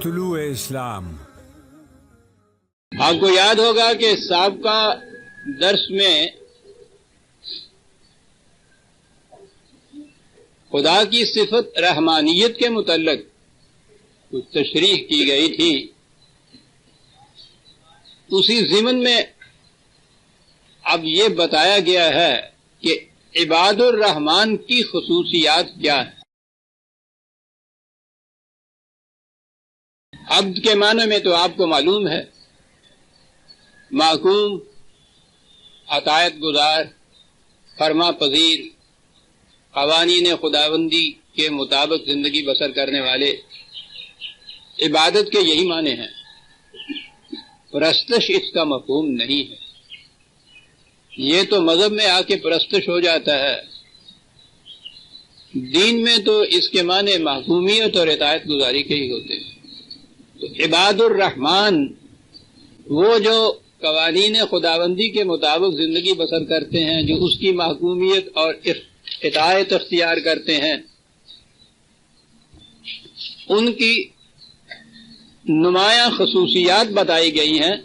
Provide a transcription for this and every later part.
طلوع اسلام۔ آپ کو یاد ہوگا کہ سابقہ درس میں خدا کی صفت رحمانیت کے متعلق کچھ تشریح کی گئی تھی۔ اسی ضمن میں اب یہ بتایا گیا ہے کہ عباد الرحمن کی خصوصیات کیا ہیں۔ عبد کے معنی میں تو آپ کو معلوم ہے، محکوم، عطایت گزار، فرما پذیر، قوانین خداوندی کے مطابق زندگی بسر کرنے والے۔ عبادت کے یہی معنی ہیں، پرستش اس کا مفہوم نہیں ہے۔ یہ تو مذہب میں آ کے پرستش ہو جاتا ہے، دین میں تو اس کے معنی محکومیت اور اطاعت گزاری کے ہی ہوتے ہیں۔ تو عباد الرحمن وہ جو قوانین خداوندی کے مطابق زندگی بسر کرتے ہیں، جو اس کی محکومیت اور اطاعت اختیار کرتے ہیں، ان کی نمایاں خصوصیات بتائی گئی ہیں،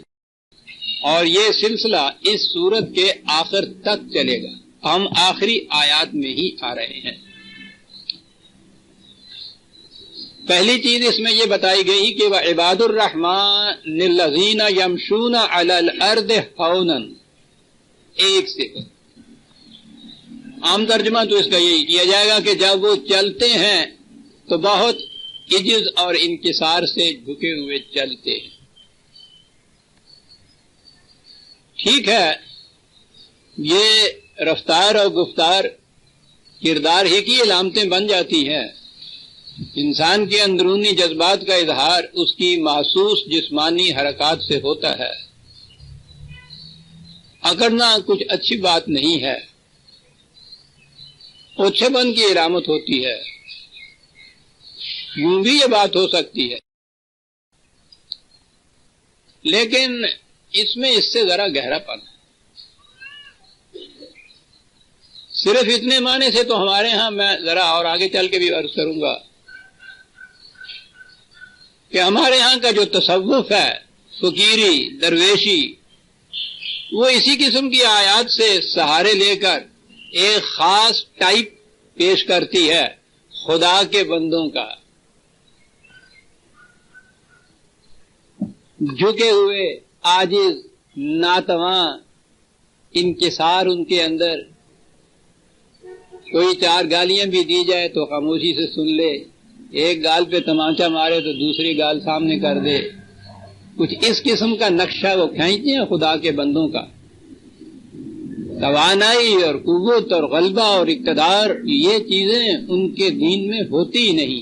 اور یہ سلسلہ اس سورت کے آخر تک چلے گا۔ ہم آخری آیات میں ہی آ رہے ہیں۔ پہلی چیز اس میں یہ بتائی گئی کہ وَعِبَادُ الرَّحْمَنِ الَّذِينَ يَمْشُونَ عَلَى الْأَرْضِ هَوْنًا، ایک صفت۔ عام ترجمہ تو اس کا یہی کیا جائے گا کہ جب وہ چلتے ہیں تو بہت عجز اور انکسار سے جھکے ہوئے چلتے ہیں۔ ٹھیک ہے، یہ رفتار اور گفتار کردار ہی کی علامتیں بن جاتی ہیں۔ انسان کے اندرونی جذبات کا اظہار اس کی محسوس جسمانی حرکات سے ہوتا ہے۔ اکڑنا کچھ اچھی بات نہیں ہے، اوچھے پن کی علامت ہوتی ہے۔ یوں بھی یہ بات ہو سکتی ہے، لیکن اس میں اس سے ذرا گہرا پن ہے۔ صرف اتنے معنی سے تو ہمارے ہاں، میں ذرا اور آگے چل کے بھی عرض کروں گا کہ ہمارے ہاں کا جو تصوف ہے، فقیری، درویشی، وہ اسی قسم کی آیات سے سہارے لے کر ایک خاص ٹائپ پیش کرتی ہے خدا کے بندوں کا، جھکے ہوئے، عاجز، ناتواں، انکسار ان کے اندر۔ کوئی چار گالیاں بھی دی جائے تو خاموشی سے سن لے، ایک گال پہ تمانچہ مارے تو دوسری گال سامنے کر دے۔ کچھ اس قسم کا نقشہ وہ کھینچتے ہیں خدا کے بندوں کا۔ توانائی اور قوت اور غلبہ اور اقتدار، یہ چیزیں ان کے دین میں ہوتی ہی نہیں۔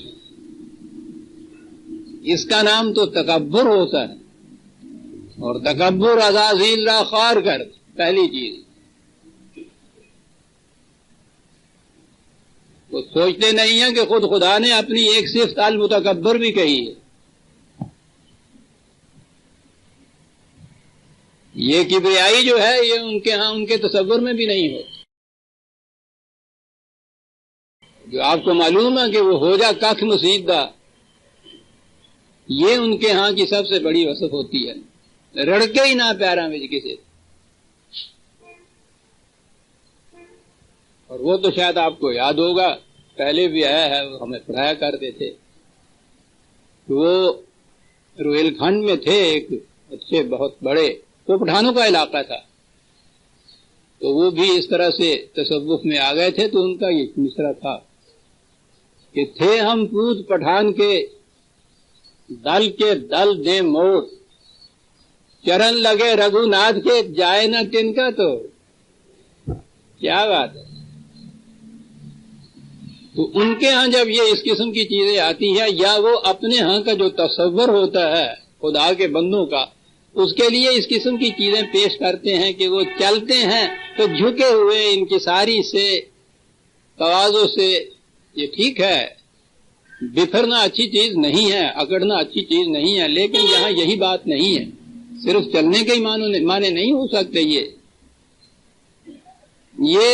اس کا نام تو تکبر ہوتا ہے، اور تکبر عزازیل را خوار کر، پہلی چیز۔ وہ سوچتے نہیں ہیں کہ خود خدا نے اپنی ایک صفت المتکبر بھی کہی ہے۔ یہ کبریائی جو ہے، یہ ان کے ہاں، ان کے تصور میں بھی نہیں ہو۔ جو آپ کو معلوم ہے کہ وہ ہو جا کخ مصیبہ، یہ ان کے ہاں کی سب سے بڑی وصف ہوتی ہے۔ رڑکے ہی نہ پیراں وچ کسے۔ اور وہ تو شاید آپ کو یاد ہوگا، پہلے بھی آیا ہے، وہ ہمیں پڑھایا کرتے تھے۔ وہ روہیل کھنڈ میں تھے، ایک اچھے بہت بڑے، وہ پٹھانوں کا علاقہ تھا، تو وہ بھی اس طرح سے تصوف میں آ گئے تھے۔ تو ان کا یہ مصرع تھا کہ تھے ہم پوت پٹھان کے دل دے موڑ، چرن لگے رگو ناتھ کے جائے نہ تن کا۔ تو کیا بات ہے! تو ان کے ہاں جب یہ اس قسم کی چیزیں آتی ہیں، یا وہ اپنے ہاں کا جو تصور ہوتا ہے خدا کے بندوں کا، اس کے لیے اس قسم کی چیزیں پیش کرتے ہیں کہ وہ چلتے ہیں تو جھکے ہوئے، انکساری سے، تواضع سے۔ یہ ٹھیک ہے، بکھرنا اچھی چیز نہیں ہے، اکڑنا اچھی چیز نہیں ہے، لیکن یہاں یہی بات نہیں ہے۔ صرف چلنے کے ہی معنی نہیں ہو سکتے۔ یہ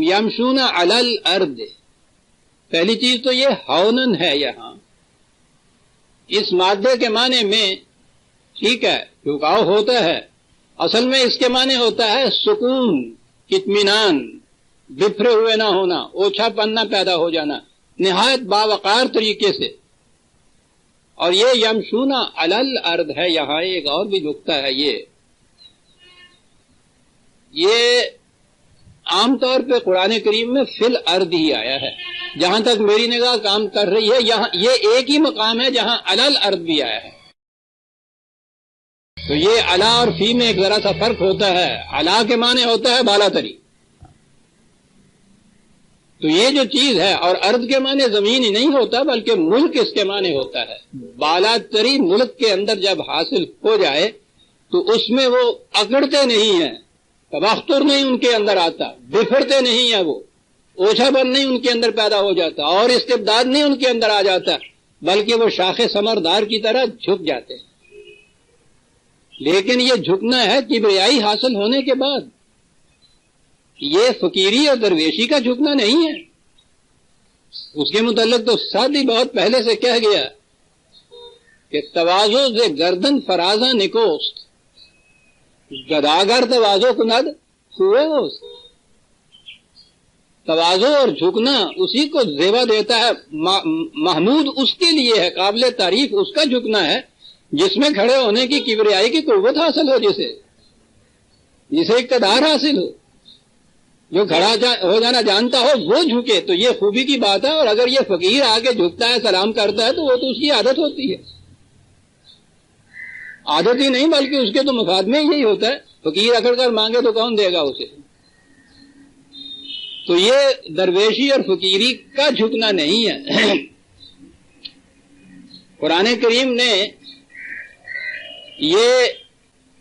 یمشون علی الارض، پہلی چیز تو یہ ہونن ہے یہاں، اس مادے کے معنی میں ٹھیک ہے جھکاؤ ہوتا ہے، اصل میں اس کے معنی ہوتا ہے سکون، اطمینان، بفرے ہوئے نہ ہونا، اوچھا پن نہ پیدا ہو جانا، نہایت باوقار طریقے سے۔ اور یہ یمشون علی الارض ہے، یہاں ایک اور بھی نکتہ ہے، یہ عام طور پہ قرآن کریم میں فی الارض ہی آیا ہے، جہاں تک میری نگاہ کام کر رہی ہے یہاں یہ ایک ہی مقام ہے جہاں علی الارض بھی آیا ہے۔ تو یہ علا اور فی میں ایک ذرا سا فرق ہوتا ہے، علا کے معنی ہوتا ہے بالا تری، تو یہ جو چیز ہے، اور ارض کے معنی زمین ہی نہیں ہوتا بلکہ ملک اس کے معنی ہوتا ہے۔ بالا تری ملک کے اندر جب حاصل ہو جائے تو اس میں وہ اکڑتے نہیں ہیں، تبختر نہیں ان کے اندر آتا، بفرتے نہیں ہیں، وہ اوچھا بن نہیں ان کے اندر پیدا ہو جاتا، اور استبداد نہیں ان کے اندر آ جاتا، بلکہ وہ شاخ ثمردار کی طرح جھک جاتے ہیں۔ لیکن یہ جھکنا ہے کبریائی حاصل ہونے کے بعد، یہ فقیری اور درویشی کا جھکنا نہیں ہے۔ اس کے متعلق تو ساتھ ہی بہت پہلے سے کہہ گیا کہ تواضع سے گردن فرازہ نکوست، گداگر تواضع کند ہوئے ہوست۔ تواضع اور جھکنا اسی کو زیبا دیتا ہے، محمود اس کے لیے ہے، قابل تعریف اس کا جھکنا ہے جس میں کھڑے ہونے کی کبریائی کی قوت حاصل ہو، جسے اقتدار حاصل ہو، جو کھڑا ہو جانا جانتا ہو وہ جھکے، تو یہ خوبی کی بات ہے۔ اور اگر یہ فقیر آگے جھکتا ہے، سلام کرتا ہے، تو وہ تو اس کی عادت ہوتی ہے، عادت ہی نہیں بلکہ اس کے تو مفاد میں یہی ہوتا ہے، فقیر اکڑ کر مانگے تو کون دے گا اسے۔ تو یہ درویشی اور فقیری کا جھکنا نہیں ہے۔ قرآن کریم نے یہ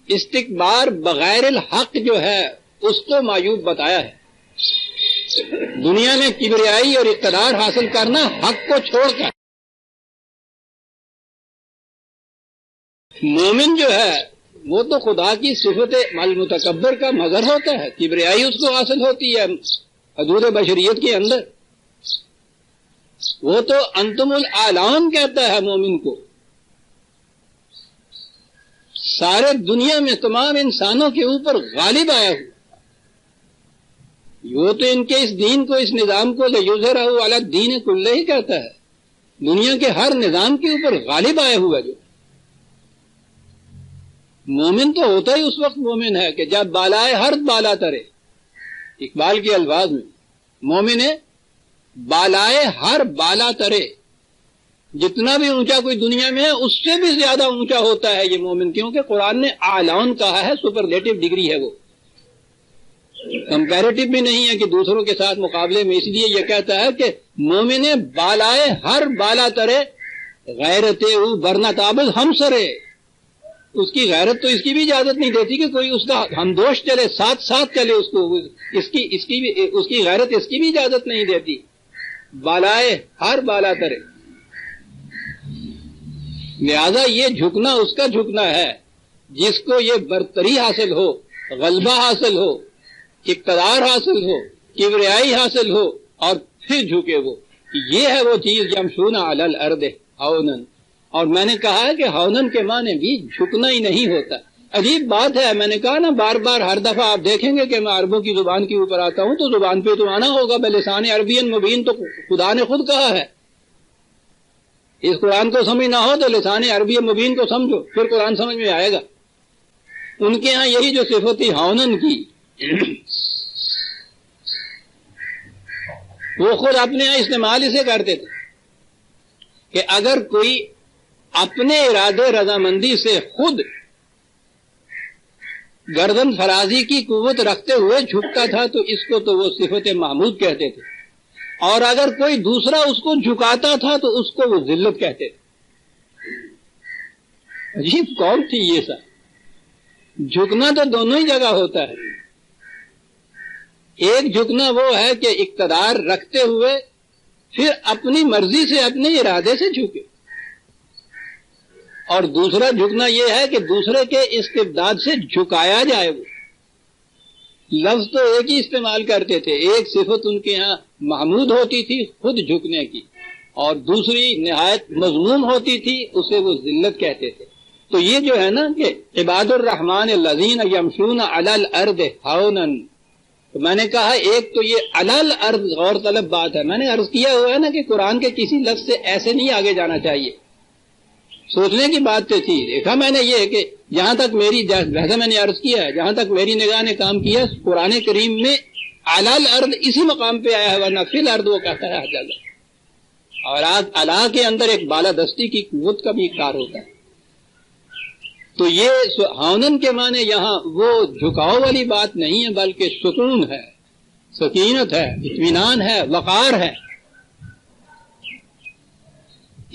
استکبار بغیر الحق جو ہے اس کو معیوب بتایا ہے۔ دنیا میں کبریائی اور اقتدار حاصل کرنا حق کو چھوڑ کر۔ مومن جو ہے وہ تو خدا کی صفت المتکبر کا مظہر ہوتا ہے، کبریائی اس کو حاصل ہوتی ہے حدود بشریت کے اندر۔ وہ تو انتم الاعلان کہتا ہے مومن کو، سارے دنیا میں تمام انسانوں کے اوپر غالب آیا ہوا، وہ تو ان کے اس دین کو، اس نظام کو لِیُظْہِرَهُ عَلَى الدِّینِ کُلِّهِ ہی کہتا ہے، دنیا کے ہر نظام کے اوپر غالب آیا ہوا۔ جو مومن تو ہوتا ہی اس وقت مومن ہے کہ جب بالائے ہر بالا ترے، اقبال کے الفاظ میں مومن ہے بالائے ہر بالا ترے، جتنا بھی اونچا کوئی دنیا میں ہے اس سے بھی زیادہ اونچا ہوتا ہے یہ مومن، کیونکہ قرآن نے اعلان کہا ہے، سپرلیٹو ڈگری ہے، وہ کمپیریٹو بھی نہیں ہے کہ دوسروں کے ساتھ مقابلے میں، اس لیے یہ کہتا ہے کہ مومن بالائے ہر بالا ترے غیرت او برنا تابز ہم سرے۔ اس کی غیرت تو اس کی بھی اجازت نہیں دیتی کہ کوئی اس کا ہمدوش چلے، ساتھ ساتھ چلے، اس کو اس کی غیرت اس کی بھی اجازت نہیں دیتی۔ بالائے ہر بالا ترے، لہذا یہ جھکنا اس کا جھکنا ہے جس کو یہ برتری حاصل ہو، غلبہ حاصل ہو، اقتدار حاصل ہو، کبریائی حاصل ہو، اور پھر جھکے وہ۔ یہ ہے وہ چیز یمشون علی الارض ہونن۔ اور میں نے کہا ہے کہ ہونن کے معنی بھی جھکنا ہی نہیں ہوتا۔ عجیب بات ہے، میں نے کہا نا بار بار، ہر دفعہ آپ دیکھیں گے کہ میں عربوں کی زبان کے اوپر آتا ہوں تو زبان پہ تو آنا ہوگا، بلسان عربی مبین، تو خدا نے خود کہا ہے۔ اس قرآن کو سمجھ نہ ہو تو لسان عربی مبین کو سمجھو، پھر قرآن سمجھ میں آئے گا۔ ان کے ہاں یہی جو صفت تھی ہونن کی، وہ خود اپنے یہاں استعمال اسے کرتے تھے کہ اگر کوئی اپنے ارادے رضامندی سے خود گردن فرازی کی قوت رکھتے ہوئے جھکتا تھا تو اس کو تو وہ صفت محمود کہتے تھے، اور اگر کوئی دوسرا اس کو جھکاتا تھا تو اس کو وہ ذلت کہتے تھے۔ عجیب کون تھی یہ سب؟ جھکنا تو دونوں ہی جگہ ہوتا ہے۔ ایک جھکنا وہ ہے کہ اقتدار رکھتے ہوئے پھر اپنی مرضی سے، اپنے ارادے سے جھکے، اور دوسرا جھکنا یہ ہے کہ دوسرے کے استبداد سے جھکایا جائے۔ وہ لفظ تو ایک ہی استعمال کرتے تھے، ایک صفت ان کے ہاں محمود ہوتی تھی خود جھکنے کی، اور دوسری نہایت مذموم ہوتی تھی، اسے وہ ذلت کہتے تھے۔ تو یہ جو ہے نا کہ عباد الرحمن الذین یمشون علی الارض ہونا، تو میں نے کہا ایک تو یہ علی الارض غور طلب بات ہے۔ میں نے عرض کیا ہوا ہے نا کہ قرآن کے کسی لفظ سے ایسے نہیں آگے جانا چاہیے، سوچنے کی بات تو تھی۔ دیکھا میں نے یہ کہ جہاں تک میری، جیسا میں نے عرض کیا ہے، جہاں تک میری نگاہ نے کام کیا، قرآن کریم میں علی الارض اسی مقام پہ آیا ہے، ورنہ فی الارض وہ کہتا ہے ہر جگہ۔ اور آج علا کے اندر ایک بالادستی کی قوت کا بھی اقرار ہوتا ہے۔ تو یہ ہونن کے معنی یہاں وہ جھکاؤ والی بات نہیں ہے، بلکہ سکون ہے، سکینت ہے، اطمینان ہے، وقار ہے،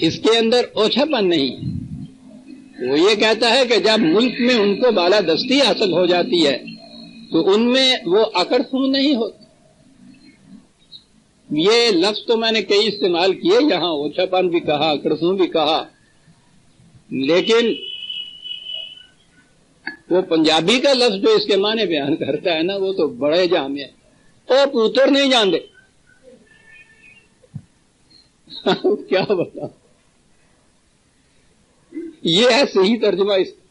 اس کے اندر اوچھا پن نہیں۔ وہ یہ کہتا ہے کہ جب ملک میں ان کو بالادستی حاصل ہو جاتی ہے تو ان میں وہ اکڑ خون نہیں ہوتی۔ یہ لفظ تو میں نے کئی استعمال کیے، یہاں اوچھا پن بھی کہا، اکڑ خون بھی کہا، لیکن وہ پنجابی کا لفظ جو اس کے معنی بیان کرتا ہے نا، وہ تو بڑے جامع ہے۔ او پوتر نہیں جانتے کیا بتا، یہ ہے صحیح ترجمہ اس کا۔